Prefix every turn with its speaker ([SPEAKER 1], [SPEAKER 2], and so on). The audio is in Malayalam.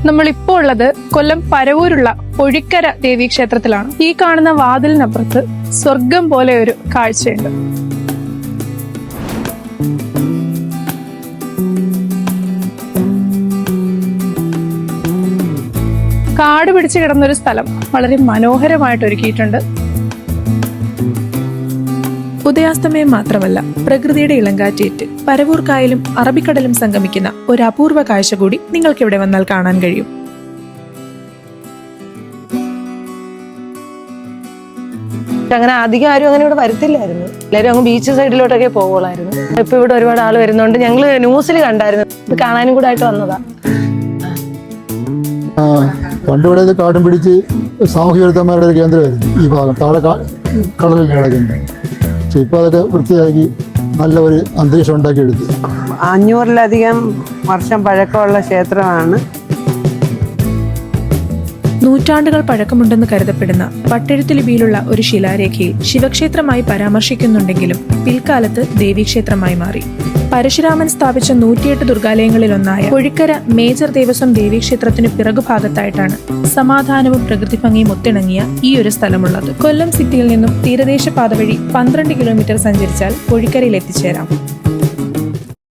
[SPEAKER 1] നമ്മളിപ്പോൾ ഉള്ളത് കൊല്ലം പരവൂരുള്ള പൊഴിക്കര ദേവീക്ഷേത്രത്തിലാണ്. ഈ കാണുന്ന വാതിലിനപ്പുറത്ത് സ്വർഗം പോലെ ഒരു കാഴ്ചയുണ്ട്. കാട് പിടിച്ച് കിടന്നൊരു സ്ഥലം വളരെ മനോഹരമായിട്ട് ഒരുക്കിയിട്ടുണ്ട്.
[SPEAKER 2] ഉദയാസ്തമയം മാത്രമല്ല, പ്രകൃതിയുടെ ഇളങ്കാറ്റേറ്റ് പരവൂർ കായലും അറബിക്കടലും സംഗമിക്കുന്ന ഒരു അപൂർവ കാഴ്ച കൂടി നിങ്ങൾക്ക് ഇവിടെ വന്നാൽ കാണാൻ കഴിയും.
[SPEAKER 3] അങ്ങനെ അധികം ആരും അങ്ങനെ ഇവിടെ വരത്തില്ലായിരുന്നു. എല്ലാവരും അങ്ങ് ബീച്ച് സൈഡിലോട്ടൊക്കെ പോകുള്ളായിരുന്നു. ഇപ്പൊ ഇവിടെ ഒരുപാട് ആള് വരുന്നുണ്ട്. ഞങ്ങള് ന്യൂസിൽ കണ്ടായിരുന്നു. ഇത് കാണാനും കൂടെ ആയിട്ട് വന്നതാ.
[SPEAKER 4] പണ്ടിവിടെ ഇത് കാടും പിടിച്ച് സാമൂഹ്യ വിരുദ്ധന്മാരുടെ ഒരു കേന്ദ്രമായിരുന്നു ഈ ഭാഗം. താഴെ കടലിൽ കിടക്കുന്നത്. പക്ഷെ ഇപ്പൊ അതൊക്കെ വൃത്തിയാക്കി നല്ല ഒരു അന്തരീക്ഷം ഉണ്ടാക്കിയെടുത്തു.
[SPEAKER 5] 500-ലധികം വർഷം പഴക്കമുള്ള ക്ഷേത്രമാണ്.
[SPEAKER 2] നൂറ്റാണ്ടുകൾ പഴക്കമുണ്ടെന്ന് കരുതപ്പെടുന്ന പട്ടെഴുത്ത് ലിപിയിലുള്ള ഒരു ശിലാരേഖയിൽ ശിവക്ഷേത്രമായി പരാമർശിക്കുന്നുണ്ടെങ്കിലും പിൽക്കാലത്ത് ദേവീക്ഷേത്രമായി മാറി. പരശുരാമൻ സ്ഥാപിച്ച 108 ദുർഗാലയങ്ങളിലൊന്നായ പൊഴിക്കര മേജർ ദേവസ്വം ദേവീക്ഷേത്രത്തിന് പിറകുഭാഗത്തായിട്ടാണ് സമാധാനവും പ്രകൃതി ഭംഗിയും ഒത്തിണങ്ങിയ ഈ ഒരു സ്ഥലമുള്ളത്. കൊല്ലം സിറ്റിയിൽ നിന്നും തീരദേശ പാത വഴി 12 കിലോമീറ്റർ സഞ്ചരിച്ചാൽ പൊഴിക്കരയിൽ എത്തിച്ചേരാം.